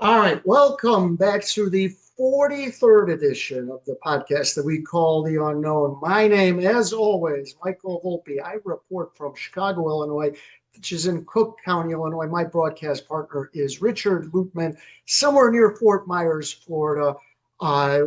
All right, welcome back to the 43rd edition of the podcast that we call The Unknown. My name, as always, Michael Volpe. I report from Chicago, Illinois, which is in Cook County, Illinois. My broadcast partner is Richard Lootman, somewhere near Fort Myers, Florida,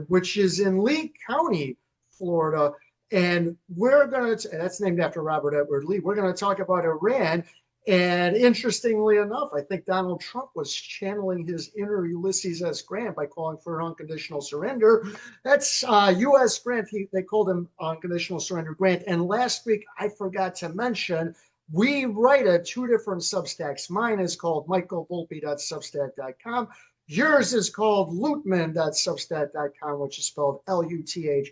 which is in Lee County, Florida. And that's named after Robert Edward Lee. We're going to talk about Iran. And interestingly enough, I think Donald Trump was channeling his inner Ulysses S. Grant by calling for an unconditional surrender. That's U.S. Grant. They called him unconditional surrender Grant. And last week, I forgot to mention, we write at two different Substacks. Mine is called michaelvolpe.substack.com. Yours is called lootman.substack.com, which is spelled Luthmann.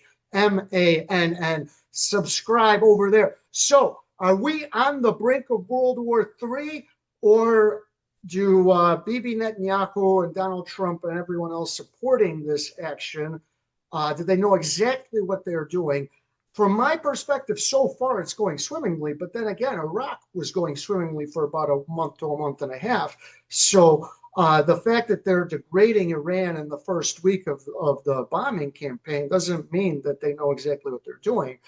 Subscribe over there. So, are we on the brink of World War III, or do Bibi Netanyahu and Donald Trump and everyone else supporting this action, do they know exactly what they're doing? From my perspective, so far it's going swimmingly, but then again, Iraq was going swimmingly for about a month to a month and a half. So the fact that they're degrading Iran in the first week of the bombing campaign doesn't mean that they know exactly what they're doing.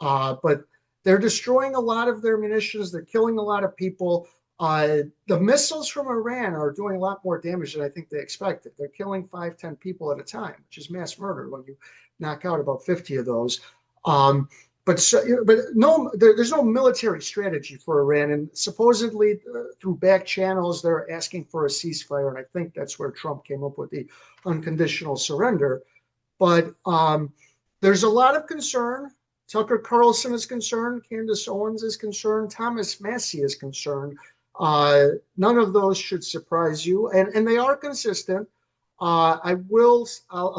But they're destroying a lot of their munitions. They're killing a lot of people. The missiles from Iran are doing a lot more damage than I think they expected. They're killing 5, 10 people at a time, which is mass murder when you knock out about 50 of those. There's no military strategy for Iran. And supposedly through back channels, they're asking for a ceasefire. And I think that's where Trump came up with the unconditional surrender. But there's a lot of concern. Tucker Carlson is concerned. Candace Owens is concerned. Thomas Massie is concerned. None of those should surprise you. And they are consistent. I'll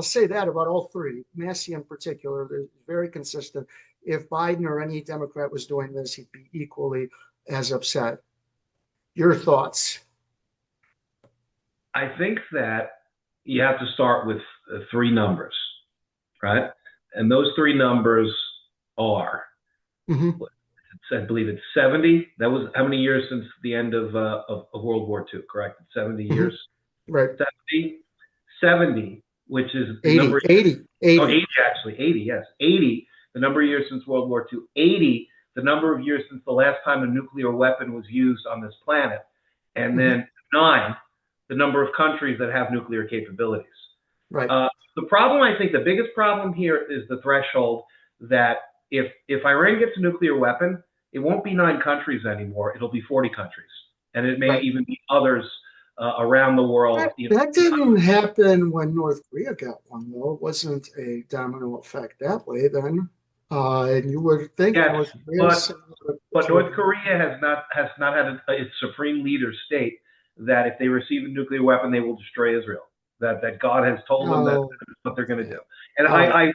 say that about all three. Massie in particular, they're very consistent. If Biden or any Democrat was doing this, he'd be equally as upset. Your thoughts? I think that you have to start with three numbers, right? And those three numbers are, I believe it's 70. That was how many years since the end of World War II, correct? 70 years? Right. 70, which is the 80, number. 80. Oh, 80, actually. 80, yes. 80, the number of years since World War II. 80, the number of years since the last time a nuclear weapon was used on this planet. And then 9, the number of countries that have nuclear capabilities. Right. The problem, I think, the biggest problem here is the threshold that if Iran gets a nuclear weapon, it won't be 9 countries anymore. It'll be 40 countries. And it may even be others around the world. That didn't happen when North Korea got one, though. It wasn't a domino effect that way then. And you would think North Korea but North Korea has not had its supreme leader state that if they receive a nuclear weapon, they will destroy Israel. That God has told them that's what they're going to do. And I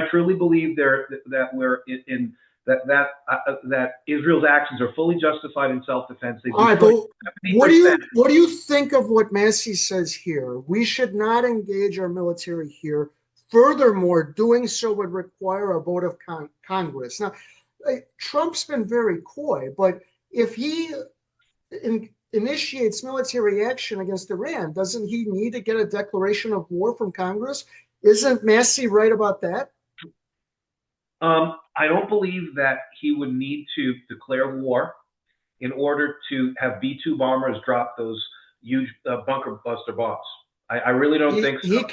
truly believe that Israel's actions are fully justified in self-defense. All right, but what do you think of what Massie says here? We should not engage our military here. Furthermore, doing so would require a vote of Congress. Now, Trump's been very coy, but if he initiates military action against Iran, doesn't he need to get a declaration of war from Congress? Isn't Massie right about that? I don't believe that he would need to declare war in order to have B-2 bombers drop those huge bunker buster bombs. I really don't think so.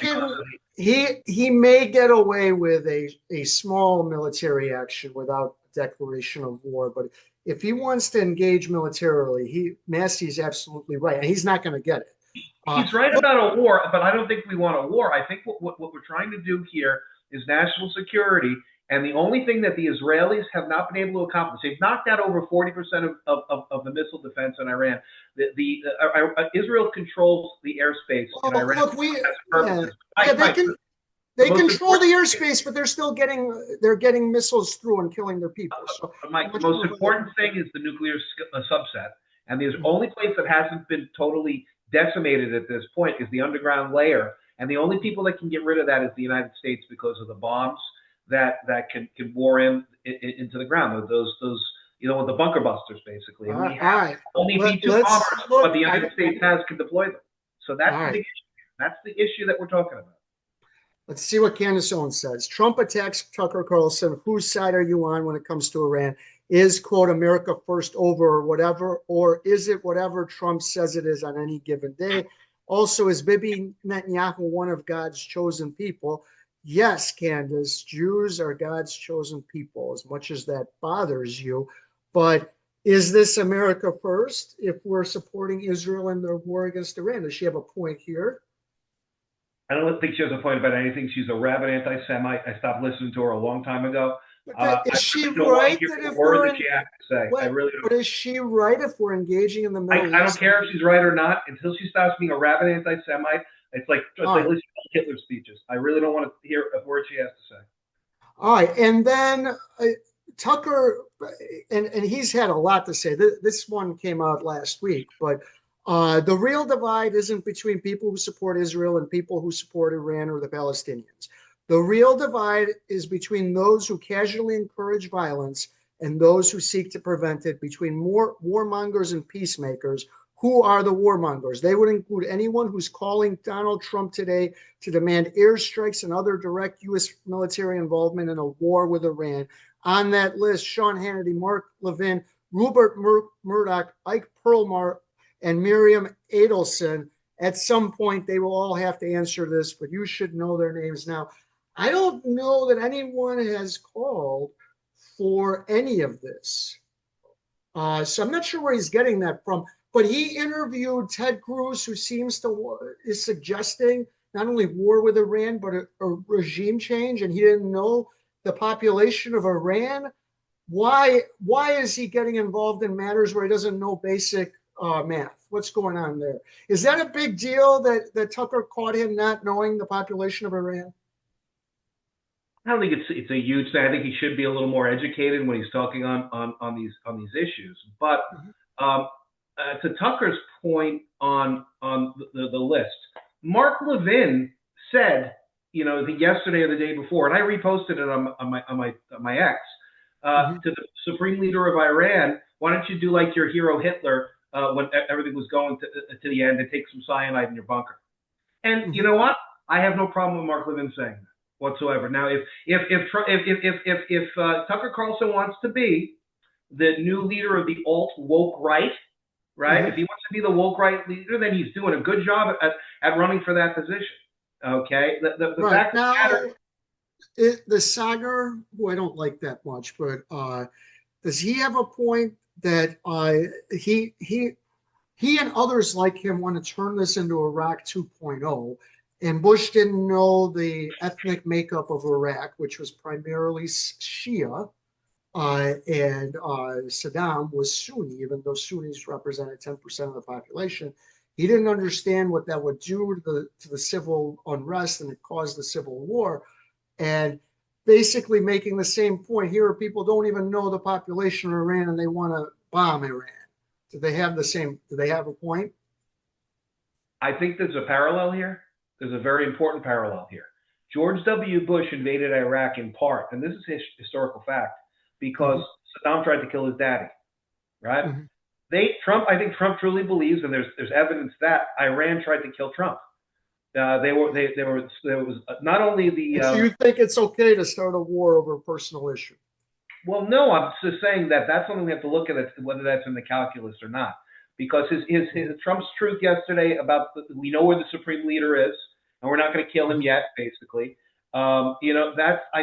He may get away with a small military action without declaration of war, but if he wants to engage militarily, Massey's absolutely right, and he's not going to get it. He's right about a war, but I don't think we want a war. I think what we're trying to do here is national security, and the only thing that the Israelis have not been able to accomplish, they've knocked out over 40% of the missile defense in Iran. Israel controls the airspace in Iran. Look, they control the airspace, but they're still getting missiles through and killing their people. So, Mike, the most important thing is the nuclear subset, and the only place that hasn't been totally decimated at this point is the underground layer, and the only people that can get rid of that is the United States because of the bombs that can bore into the ground. Those with the bunker busters basically. And only B-2 bombers, but the United States can deploy them. So that's the big issue. That's the issue that we're talking about. Let's see what Candace Owens says. Trump attacks Tucker Carlson. Whose side are you on when it comes to Iran? Is, quote, America first over or whatever, or is it whatever Trump says it is on any given day? Also, is Bibi Netanyahu one of God's chosen people? Yes, Candace, Jews are God's chosen people, as much as that bothers you. But is this America first if we're supporting Israel in their war against Iran? Does she have a point here? I don't think she has a point about anything. She's a rabid anti-Semite. I stopped listening to her a long time ago. Is she I don't want right to hear that if a word we're that she has to say. what, I really don't. but is she right if we're engaging in the Middle East? I don't care if she's right or not. Until she stops being a rabid anti-Semite, it's like listening to Hitler's speeches. I really don't want to hear a word she has to say. All right, and then Tucker, and he's had a lot to say. This one came out last week, but the real divide isn't between people who support Israel and people who support Iran or the Palestinians. The real divide is between those who casually encourage violence and those who seek to prevent it, between warmongers and peacemakers. Who are the warmongers? They would include anyone who's calling Donald Trump today to demand airstrikes and other direct U.S. military involvement in a war with Iran. On that list, Sean Hannity, Mark Levin, Rupert Murdoch, Ike Perlmutter, and Miriam Adelson. At some point, they will all have to answer this, but you should know their names now. I don't know that anyone has called for any of this. So I'm not sure where he's getting that from. But he interviewed Ted Cruz, who is suggesting not only war with Iran, but a regime change, and he didn't know the population of Iran. Why is he getting involved in matters where he doesn't know basic math? What's going on there? Is that a big deal that Tucker caught him not knowing the population of Iran? I don't think it's a huge thing. I think he should be a little more educated when he's talking on these issues. But to Tucker's point on the list, Mark Levin said, I think yesterday or the day before, and I reposted it on my X, to the supreme leader of Iran, why don't you do like your hero Hitler when everything was going to the end and take some cyanide in your bunker? And you know what? I have no problem with Mark Levin saying that whatsoever. Now, if Tucker Carlson wants to be the new leader of the alt woke right, if he wants to be the woke right leader, then he's doing a good job at running for that position. Okay, the fact now, matter. The Sagar, who I don't like that much, but does he have a point that he and others like him want to turn this into Iraq 2.0? And Bush didn't know the ethnic makeup of Iraq, which was primarily Shia, and Saddam was Sunni, even though Sunnis represented 10% of the population. He didn't understand what that would do to the civil unrest, and it caused the civil war. And basically making the same point here, people don't even know the population of Iran, and they want to bomb Iran. Do they have a point? I think there's a parallel here. There's a very important parallel here. George W. Bush invaded Iraq in part, and this is a historical fact, because Saddam tried to kill his daddy, right? I think Trump truly believes, and there's evidence that Iran tried to kill Trump. There was not only the. So you think it's okay to start a war over a personal issue? Well, no, I'm just saying that's something we have to look at, whether that's in the calculus or not. Because his Trump's truth yesterday about we know where the supreme leader is, and we're not going to kill him yet, basically. I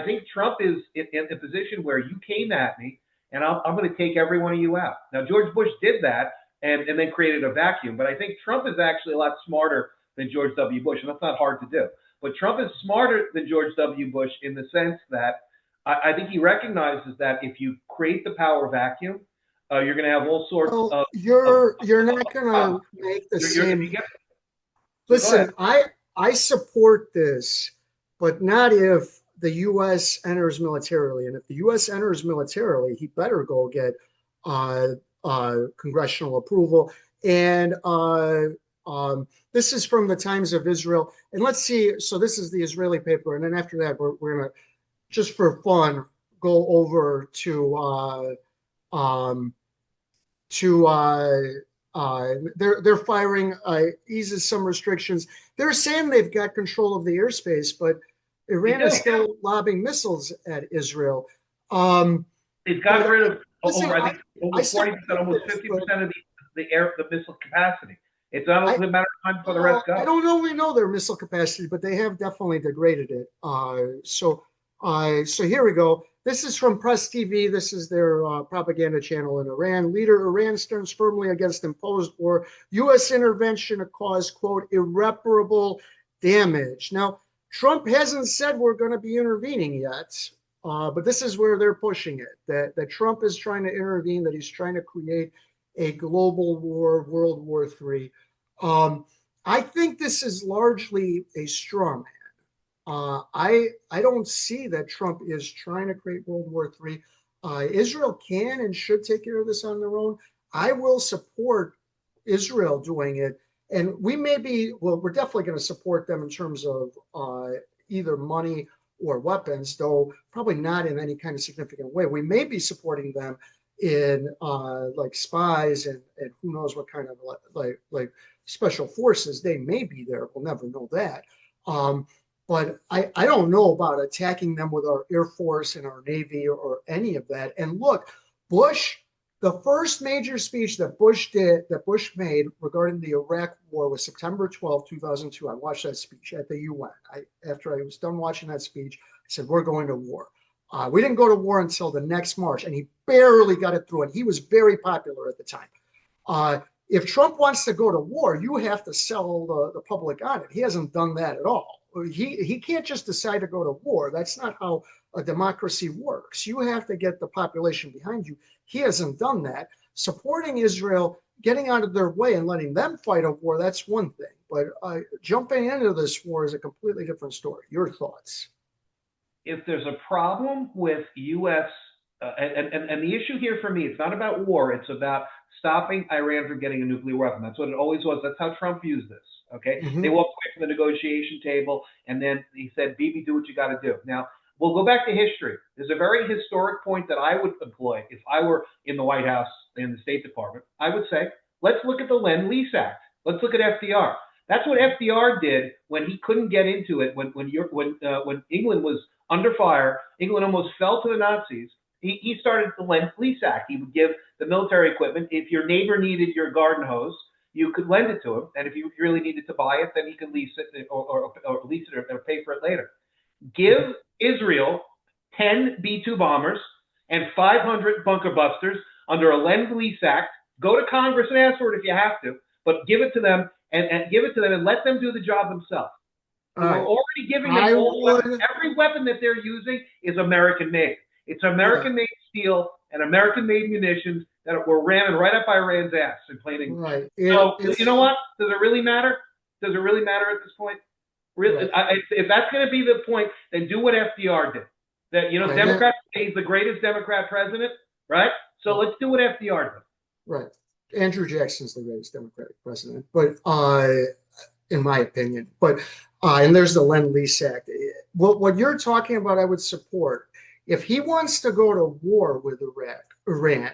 think Trump is in a position where you came at me, and I'm going to take every one of you out. Now, George Bush did that and then created a vacuum, but I think Trump is actually a lot smarter than George W. Bush, and that's not hard to do. But Trump is smarter than George W. Bush in the sense that I think he recognizes that if you create the power vacuum, you're going to have all sorts of. You're not going to make the same. Listen, I support this, but not if the U.S. enters militarily. And if the U.S. enters militarily, he better go get congressional approval. And this is from the Times of Israel. And let's see. So this is the Israeli paper. And then after that, we're going to, just for fun, go over to They're firing, eases some restrictions. They're saying they've got control of the airspace, but They Iran do. is still lobbing missiles at Israel. Um, They've but got rid of listen, over, I think, I almost 40%, support almost this, 50% of the missile capacity. It's not I a matter of time before the well, rest I goes. don't only know their missile capacity, but they have definitely degraded it. So here we go. This is from Press TV. This is their propaganda channel in Iran. Leader Iran stands firmly against imposed war. U.S. intervention to cause, quote, irreparable damage. Now, Trump hasn't said we're going to be intervening yet, but this is where they're pushing it, that Trump is trying to intervene, that he's trying to create a global war, World War III. I think this is largely a straw man. I don't see that Trump is trying to create World War III. Israel can and should take care of this on their own. I will support Israel doing it, and we're definitely going to support them in terms of either money or weapons, though probably not in any kind of significant way. We may be supporting them in like spies and who knows what kind of like special forces they may be there. We'll never know that. But I don't know about attacking them with our Air Force and our Navy or any of that. And look, Bush, the first major speech that Bush made regarding the Iraq war was September 12, 2002. I watched that speech at the UN. After I was done watching that speech, I said, we're going to war. We didn't go to war until the next March, and he barely got it through. And he was very popular at the time. If Trump wants to go to war, you have to sell the public on it. He hasn't done that at all. He can't just decide to go to war. That's not how a democracy works. You have to get the population behind you. He hasn't done that. Supporting Israel, getting out of their way and letting them fight a war, that's one thing. But jumping into this war is a completely different story. Your thoughts? If there's a problem with U.S. And the issue here for me, it's not about war. It's about stopping Iran from getting a nuclear weapon. That's what it always was. That's how Trump views this. Okay, they walked away from the negotiation table, and then he said, "Bibi, do what you got to do." Now we'll go back to history. There's a very historic point that I would employ if I were in the White House in the State Department. I would say, let's look at the Lend-Lease Act. Let's look at FDR. That's what FDR did when he couldn't get into it. When England was under fire, England almost fell to the Nazis. He started the Lend-Lease Act. He would give the military equipment. If your neighbor needed your garden hose, you could lend it to him. And if you really needed to buy it, then he could lease it or lease it or pay for it later. Give Israel 10 B-2 bombers and 500 bunker busters under a Lend-Lease Act. Go to Congress and ask for it if you have to, but give it to them and give it to them and let them do the job themselves. We're already giving them all weapons. Every weapon that they're using is American made. It's American made steel and American made munitions that were ramming right up Iran's ass in plain English. Right. So you know what? Does it really matter? Does it really matter at this point? Really, if that's going to be the point, then do what FDR did. That Democrats say he's the greatest Democrat president, right? So let's do what FDR did. Right. Andrew Jackson's the greatest Democratic president, but in my opinion. But and there's the Lend-Lease Act. What you're talking about, I would support. If he wants to go to war with Iran,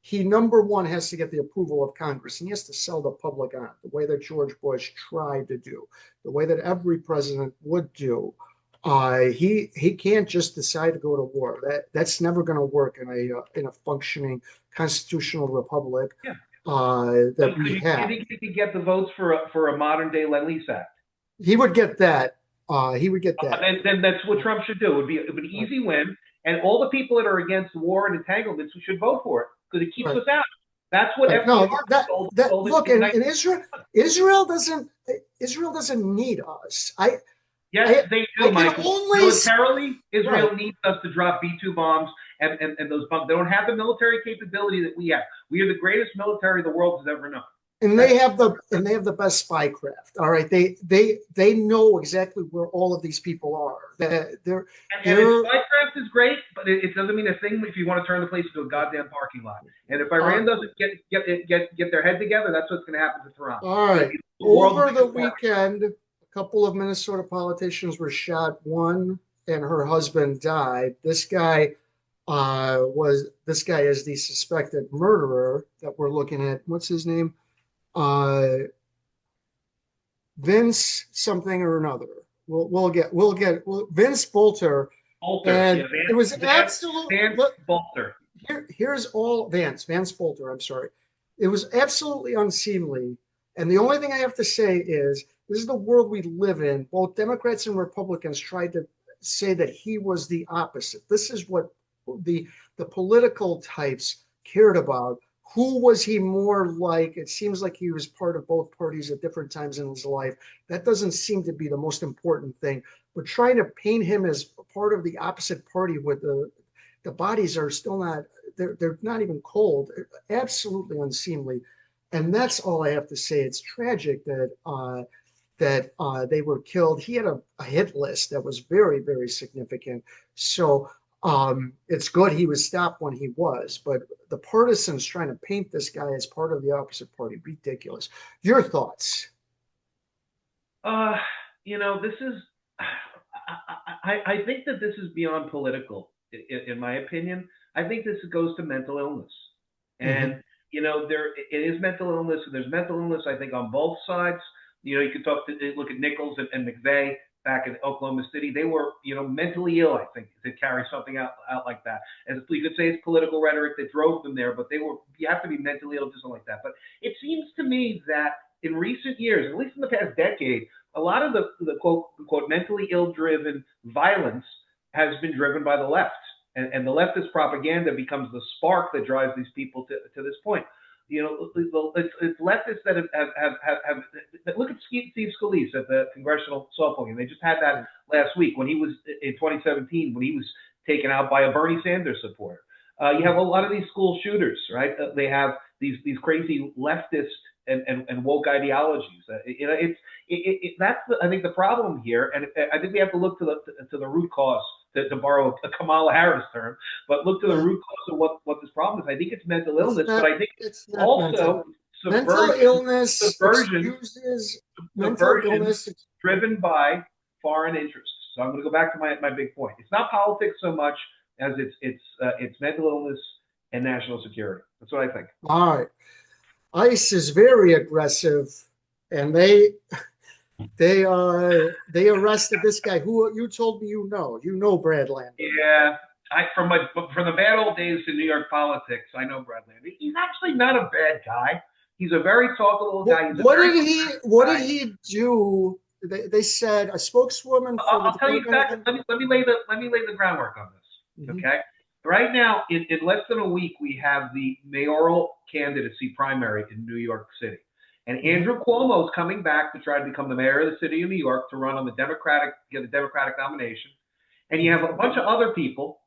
he number one has to get the approval of Congress, and he has to sell the public on it, the way that George Bush tried to do, the way that every president would do. He can't just decide to go to war. That's never going to work in a functioning constitutional republic. Yeah. That we have. Do you think he could get the votes for a modern day Lend-Lease Act? He would get that. He would get that. Then that's what Trump should do. It would be an easy win, and all the people that are against war and entanglements should vote for it because it keeps us out. That's what FDR told look, in Israel doesn't need us. Yes, they do, Michael. Militarily, Israel needs us to drop B-2 bombs and those bombs. They don't have the military capability that we have. We are the greatest military the world has ever known. And they have the best spy craft. All right, they know exactly where all of these people are. And spy craft is great, but it doesn't mean a thing if you want to turn the place into a goddamn parking lot. And if Iran doesn't get their head together, that's what's going to happen to Tehran. All right. Over the weekend, a couple of Minnesota politicians were shot. One and her husband died. This guy is the suspected murderer that we're looking at. What's his name? uh, Vince something or another. Vince Bolter, Bolter, and yeah, it was absolute. Vance Look, Bolter. here's all Vance Bolter. I'm sorry. It was absolutely unseemly. And the only thing I have to say is this is the world we live in. Both Democrats and Republicans tried to say that he was the opposite. This is what the the political types cared about. Who was he more like? It seems like he was part of both parties at different times in his life. That doesn't seem to be the most important thing. But trying to paint him as part of the opposite party with the bodies are still not, they're not even cold. Absolutely unseemly. And that's all I have to say. It's tragic that they were killed. He had a hit list that was very, very significant. So it's good he was stopped when he was, but the partisans trying to paint this guy as part of the opposite party, ridiculous. Your thoughts? Uh, this is. I think that this is beyond political, in my opinion. I think this goes to mental illness, Mm-hmm. and there it is mental illness, and there's mental illness. I think on both sides. You could look at Nichols and McVeigh back in Oklahoma City. They were mentally ill. I think to carry something out like that. As you could say, it's political rhetoric that drove them there, but they were. You have to be mentally ill to do something like that. But it seems to me that in recent years, at least in the past decade, a lot of the quote unquote mentally ill driven violence has been driven by the left. And the leftist propaganda becomes the spark that drives these people to this point. It's leftists that have look at Steve Scalise at the congressional softball game. They just had that last week when he was in 2017 when he was taken out by a Bernie Sanders supporter. You have a lot of these school shooters, right? They have these crazy leftist and woke ideologies. That's I think the problem here, and I think we have to look to the root cause. To borrow a Kamala Harris term, but look to the root cause of what this problem is. I think it's mental illness, but I think It's not also mental illness subversion, excuses mental subversion illness. driven by foreign interests. So I'm going to go back to my big point. It's not politics so much as it's mental illness and national security. That's what I think. All right. ICE is very aggressive, and they arrested this guy who you told me you know Brad Lander. Yeah, from the bad old days in New York politics, I know Brad Lander. He's actually not a bad guy. He's a very talkable guy. What did he do? They said a spokeswoman for I'll tell you exactly. Let me lay the groundwork on this. Mm-hmm. Okay. Right now, in less than a week, we have the mayoral candidacy primary in New York City. And Andrew Cuomo is coming back to try to become the mayor of the city of New York to run on get the Democratic nomination. And you have a bunch of other people,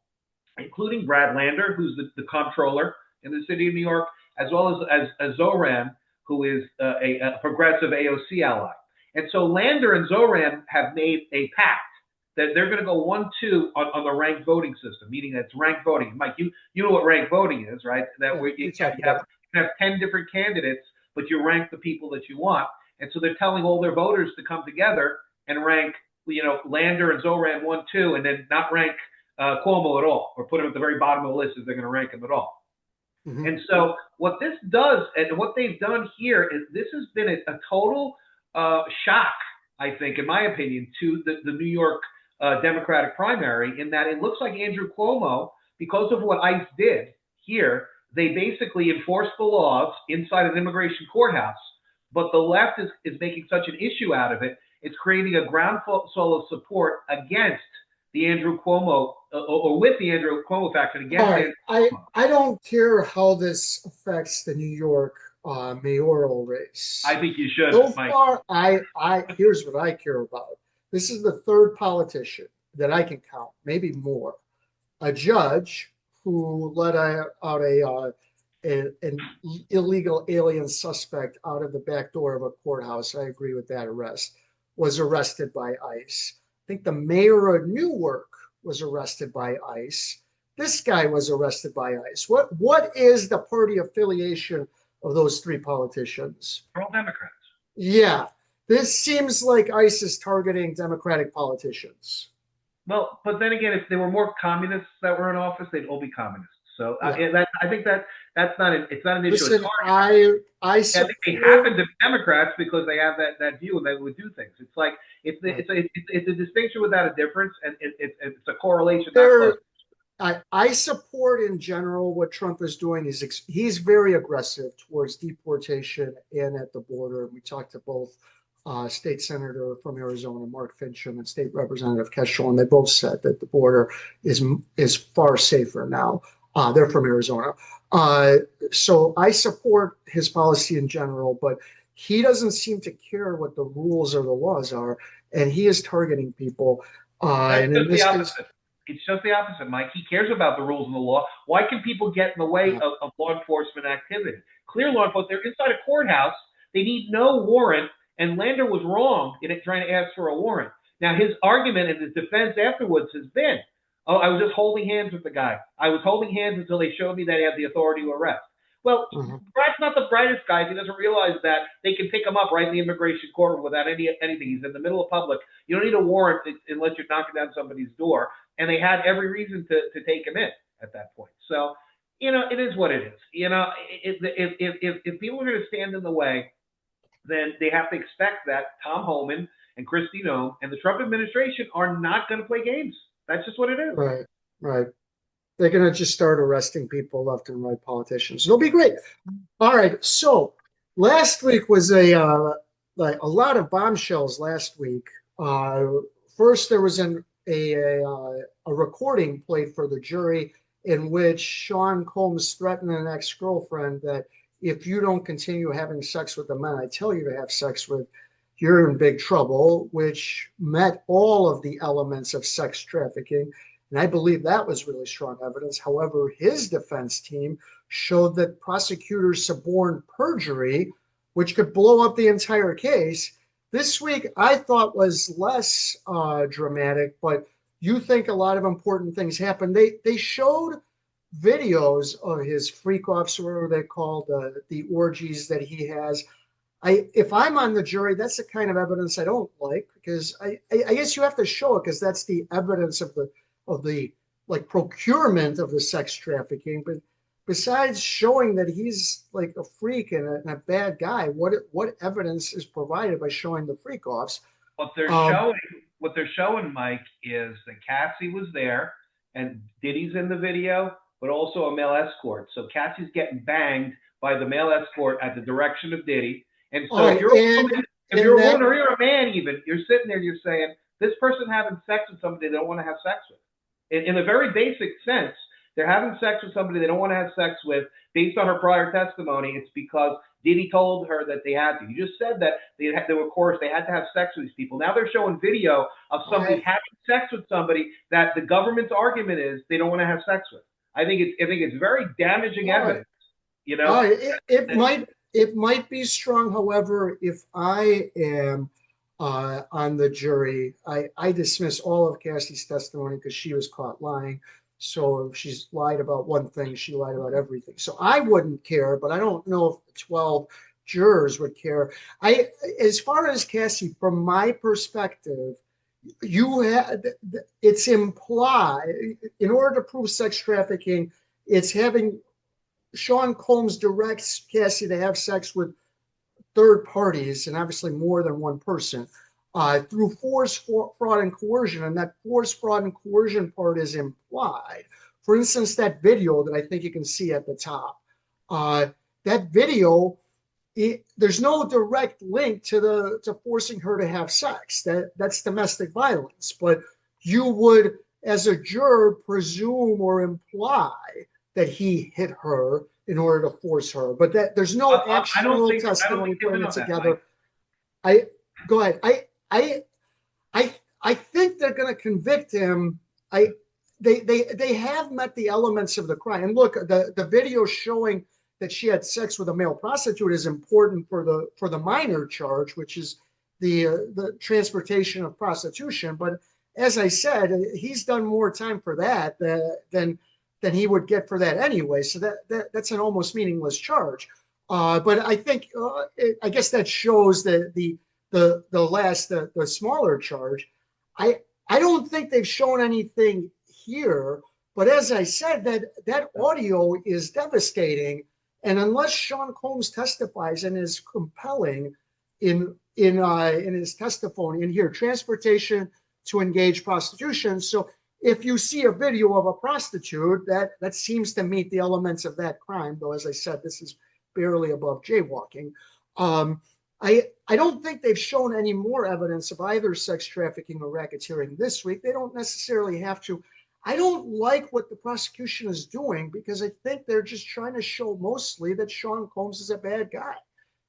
including Brad Lander, who's the comptroller in the city of New York, as well as Zoran, who is a progressive AOC ally. And so Lander and Zoran have made a pact that they're going to go 1-2 on the ranked voting system, meaning that's ranked voting. Mike, you know what ranked voting is, right? That you have 10 different candidates, but you rank the people that you want. And so they're telling all their voters to come together and rank, Lander and Zoran 1-2, and then not rank Cuomo at all, or put him at the very bottom of the list if they're going to rank him at all. Mm-hmm. And so what this does, and what they've done here, is this has been a total shock, I think, in my opinion, to the New York Democratic primary, in that it looks like Andrew Cuomo, because of what ICE did here, they basically enforced the laws inside an immigration courthouse, but the left is making such an issue out of it. It's creating a groundswell of support against the Andrew Cuomo, or with the Andrew Cuomo faction against Andrew Cuomo. I don't care how this affects the New York mayoral race. I think you should. So far, here's what I care about. This is the third politician that I can count, maybe more. A judge who let out an illegal alien suspect out of the back door of a courthouse. I agree with that arrest. Was arrested by ICE. I think the mayor of Newark was arrested by ICE. This guy was arrested by ICE. What is the party affiliation of those three politicians? They're all Democrats. Yeah. This seems like ICE is targeting Democratic politicians. Well, but then again, if there were more communists that were in office, they'd all be communists. So Yeah. I think that's not it's not an issue. It's Listen, hard. I I think they happen support. to be Democrats because they have that view and they would do things. It's like Right. it's a distinction without a difference, and it's a correlation, not causation. There, I support in general what Trump is doing. He's very aggressive towards deportation and at the border. We talked to both state senator from Arizona, Mark Finchem, and state representative Keschel, and they both said that the border is far safer now. They're from Arizona, uh, so I support his policy in general, but he doesn't seem to care what the rules or the laws are, and he is targeting people. That's And in just the this case, opposite. It's just the opposite, Mike. He cares about the rules and the law. Why can people get in the way uh, of law enforcement activity? Clear law enforcement. They're inside a courthouse. They need no warrant. And Lander was wrong in trying to ask for a warrant. Now, his argument and his defense afterwards has been, oh, I was just holding hands with the guy. I was holding hands until they showed me that he had the authority to arrest. Well, uh, Brad's not the brightest guy. He doesn't realize that they can pick him up right in the immigration court without anything. He's in the middle of public. You don't need a warrant unless you're knocking down somebody's door. And they had every reason to take him in at that point. So, it is what it is. If people are going to stand in the way, then they have to expect that Tom Homan and Kristi Noem and the Trump administration are not going to play games. That's just what it is. right, right. They're going to just start arresting people left and right, politicians. It'll be great. All right. So last week was like a lot of bombshells last week. Uh, First, there was a recording played for the jury in which Sean Combs threatened an ex-girlfriend that if you don't continue having sex with the men I tell you to have sex with, you're in big trouble, which met all of the elements of sex trafficking. And I believe that was really strong evidence. However, his defense team showed that prosecutors suborned perjury, which could blow up the entire case. This week, I thought was less dramatic, but you think a lot of important things happened. They showed videos of his freak offs, whatever they call the orgies that he has. If I'm on the jury, that's the kind of evidence I don't like, because I guess you have to show it because that's the evidence of the like procurement of the sex trafficking. But besides showing that he's like a freak and a bad guy, what evidence is provided by showing the freak offs? What they're Um, showing, what they're showing, Mike, is that Cassie was there, and Diddy's in the video, but also a male escort. So Cassie's getting banged by the male escort at the direction of Diddy. And all so right, and if in you're a woman that, or you're a man, even you're sitting there, you're saying this person having sex with somebody they don't want to have sex with. In a very basic sense, they're having sex with somebody they don't want to have sex with. Based on her prior testimony, it's because Diddy told her that they had to. You just said that they were coerced. They had to have sex with these people. Now they're showing video of all somebody right, having sex with somebody that the government's argument is they don't want to have sex with. I think it's very damaging all right. evidence. You know, It might be strong. However, if I am on the jury, I dismiss all of Cassie's testimony because she was caught lying. So if she's lied about one thing, she lied about everything. So I wouldn't care, but I don't know if 12 jurors would care. As far as Cassie, from my perspective, you have it's implied in order to prove sex trafficking, it's having Sean Combs directs Cassie to have sex with third parties, and obviously more than one person, through force, fraud, and coercion. And that force, fraud, and coercion part is implied. For instance, that video that I think you can see at the top, uh, that video, there's no direct link to forcing her to have sex. That's domestic violence. But you would, as a juror, presume or imply that he hit her in order to force her, but that there's no actual I don't think testimony they putting win it on that, Mike. together. I Go ahead. I I think they're going to convict him. I they have met the elements of the crime. And look, the video showing that she had sex with a male prostitute is important for the minor charge, which is the transportation of prostitution. But as I said, he's done more time for that than he would get for that anyway. So that's an almost meaningless charge. But I think I guess that shows that the smaller charge. I I don't think they've shown anything here But as I said, that audio is devastating. And unless Sean Combs testifies and is compelling in his testimony in here, transportation to engage prostitution. So if you see a video of a prostitute, that seems to meet the elements of that crime, though, as I said, this is barely above jaywalking. I don't think they've shown any more evidence of either sex trafficking or racketeering this week. They don't necessarily have to. I don't like what the prosecution is doing because I think they're just trying to show mostly that Sean Combs is a bad guy.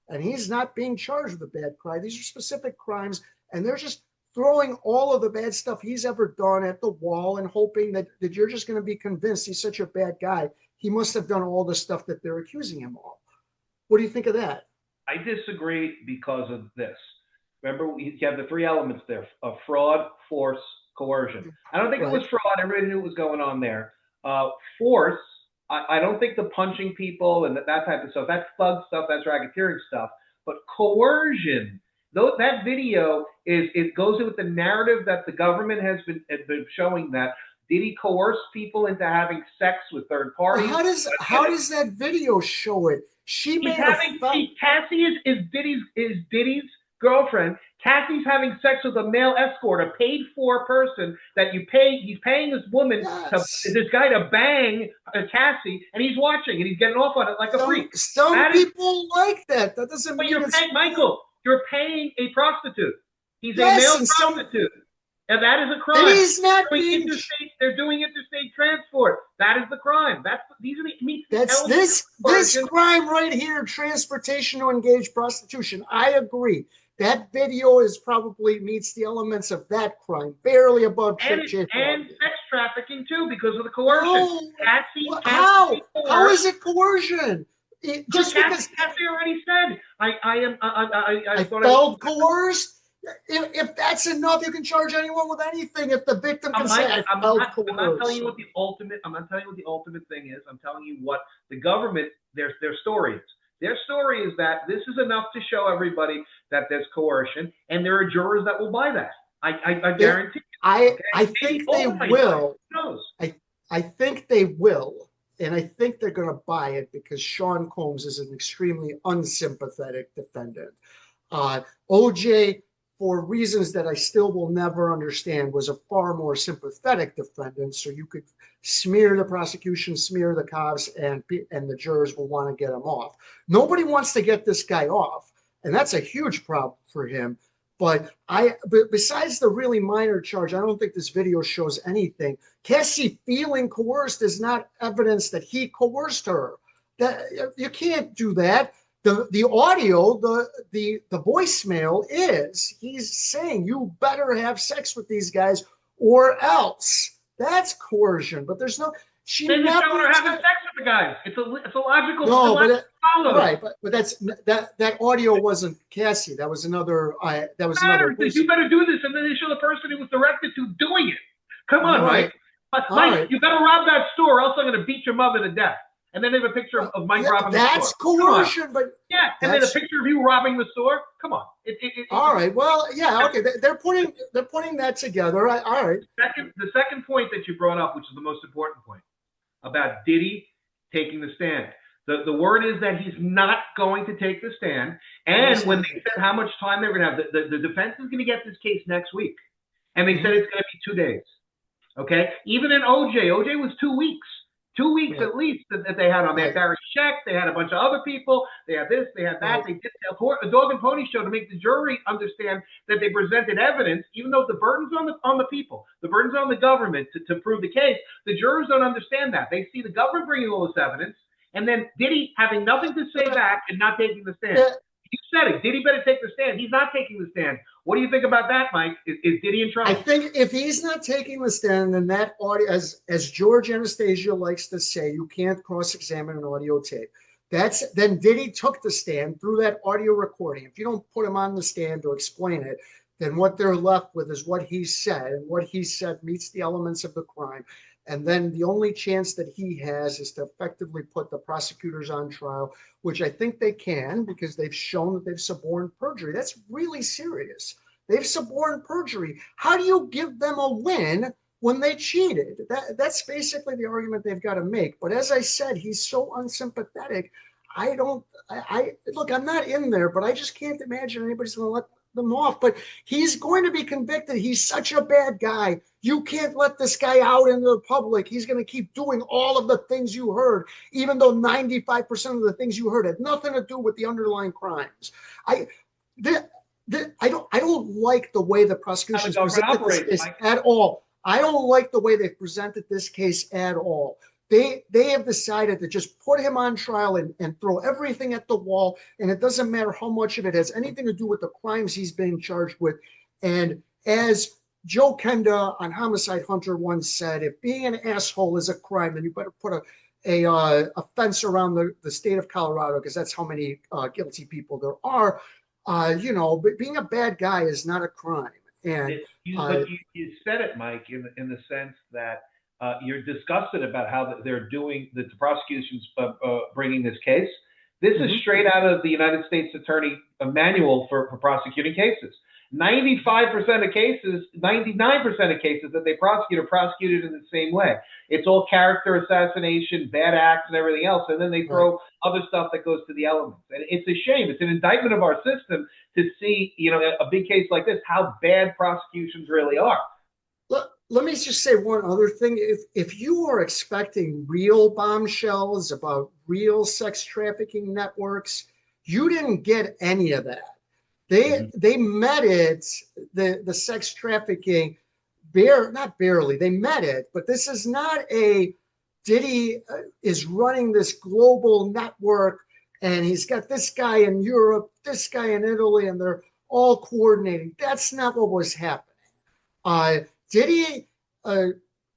And he's not being charged with a bad crime. These are specific crimes, and they're just throwing all of the bad stuff he's ever done at the wall and hoping that you're just going to be convinced he's such a bad guy. He must have done all the stuff that they're accusing him of. What do you think of that? I disagree because of this. Remember, you have the three elements there of fraud, force, coercion. I don't think it was fraud. Everybody knew what was going on there. Force, I don't think the punching people and that type of stuff, that's thug stuff, that's racketeering stuff. But coercion, though, that video it goes with the narrative that the government has been showing that Diddy coerced people into having sex with third parties. How does that video show it? Cassie is Diddy's girlfriend. Cassie's having sex with a male escort, a paid for person that you pay. He's paying this woman, this guy to bang Cassie, and he's watching and he's getting off on it like a freak. Some people like that. That doesn't mean you're paying, Michael. You're paying a prostitute. He's a male prostitute. And that is a crime. He's not being. They're doing interstate transport. That is the crime. This crime right here, transportation to engage prostitution. I agree. That video probably meets the elements of that crime, barely above. And sex trafficking too, because of the coercion. No. How is it coercion? Just because Cassie already said, I felt coerced. If that's enough, you can charge anyone with anything. If the victim can say, I'm not telling you what the ultimate. I'm not telling you what the ultimate thing is. I'm telling you what the government their story is. Their story is that this is enough to show everybody that there's coercion, and there are jurors that will buy that. I guarantee you. I think they will. I think they will, and I think they're going to buy it because Sean Combs is an extremely unsympathetic defendant. OJ, for reasons that I still will never understand, was a far more sympathetic defendant. So you could smear the prosecution, smear the cops, and the jurors will want to get him off. Nobody wants to get this guy off, and that's a huge problem for him. But besides the really minor charge, I don't think this video shows anything. Cassie feeling coerced is not evidence that he coerced her. That you can't do that. The audio, the voicemail he's saying you better have sex with these guys or else. That's coercion. But there's no. She never having sex with the guys. It's a logical. No, right. But that audio wasn't Cassie. That was another. That was another. You better do this, and then they show the person it was directed to doing it. Come on, Mike. Mike, you better rob that store, or else I'm going to beat your mother to death. And then they have a picture of Mike robbing the store. That's coercion, but and then a picture of you robbing the store. Come on. All right. Well, okay. They're putting that together. All right. The second point that you brought up, which is the most important point, about Diddy taking the stand. The word is that he's not going to take the stand. And when they said how much time they were going to have, the defense is going to get this case next week, and they said it's going to be 2 days. Okay. Even in OJ was 2 weeks. 2 weeks at least that they had on. They had Barry Scheck. They had a bunch of other people. They had this. They had that. They did a dog and pony show to make the jury understand that they presented evidence, even though the burden's on the people. The burden's on the government to prove the case. The jurors don't understand that. They see the government bringing all this evidence, and then Diddy having nothing to say back and not taking the stand. You said it. Diddy better take the stand. He's not taking the stand. What do you think about that, Mike? Is Diddy in trouble? I think if he's not taking the stand, then that audio, as George Anastasia likes to say, you can't cross-examine an audio tape. Then Diddy took the stand through that audio recording. If you don't put him on the stand to explain it, then what they're left with is what he said, and what he said meets the elements of the crime. And then the only chance that he has is to effectively put the prosecutors on trial, which I think they can because they've shown that they've suborned perjury. That's really serious. They've suborned perjury. How do you give them a win when they cheated. That's basically the argument they've got to make. But as I said, he's so unsympathetic. I don't. I look. I'm not in there, but I just can't imagine anybody's going to let them off. But he's going to be convicted. He's such a bad guy. You can't let this guy out into the public. He's going to keep doing all of the things you heard, even though 95% of the things you heard had nothing to do with the underlying crimes. I. The, I don't like the way the prosecution presented this case at all. I don't like the way they presented this case at all. They have decided to just put him on trial and throw everything at the wall, and it doesn't matter how much of it has anything to do with the crimes he's being charged with. And as Joe Kenda on Homicide Hunter once said, if being an asshole is a crime, then you better put a fence around the state of Colorado, because that's how many guilty people there are. But being a bad guy is not a crime. And you said it, Mike, in the sense that you're disgusted about how they're doing the prosecution's bringing this case. This is straight out of the United States Attorney Manual for prosecuting cases. 95% of cases, 99% of cases that they prosecute are prosecuted in the same way. It's all character assassination, bad acts, and everything else, and then they throw other stuff that goes to the elements. And it's a shame. It's an indictment of our system to see, a big case like this, how bad prosecutions really are. Let me just say one other thing. If you are expecting real bombshells about real sex trafficking networks, you didn't get any of that. They met it, the sex trafficking, not barely. They met it, but this is not a Diddy is running this global network, and he's got this guy in Europe, this guy in Italy, and they're all coordinating. That's not what was happening. Diddy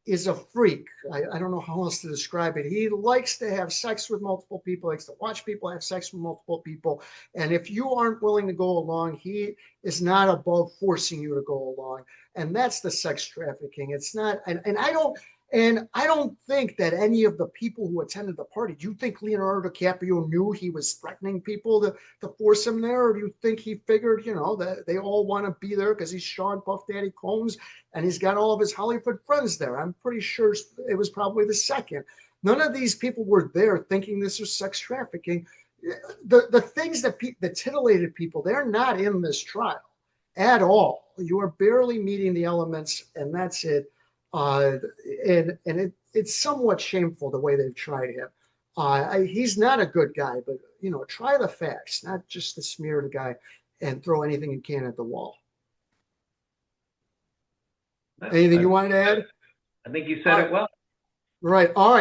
is a freak. I don't know how else to describe it. He likes to have sex with multiple people, likes to watch people have sex with multiple people. And if you aren't willing to go along, he is not above forcing you to go along. And that's the sex trafficking. It's not, and I don't think that any of the people who attended the party, do you think Leonardo DiCaprio knew he was threatening people to force him there? Or do you think he figured, that they all want to be there because he's Sean Puff Daddy Combs and he's got all of his Hollywood friends there? I'm pretty sure it was probably the second. None of these people were there thinking this was sex trafficking. The things that titillated people, they're not in this trial at all. You are barely meeting the elements, and that's it. It's somewhat shameful the way they've tried him. He's not a good guy, but try the facts, not just to smear the guy and throw anything you can at the wall. Anything you wanted to add? I think you said it well. Right. All right.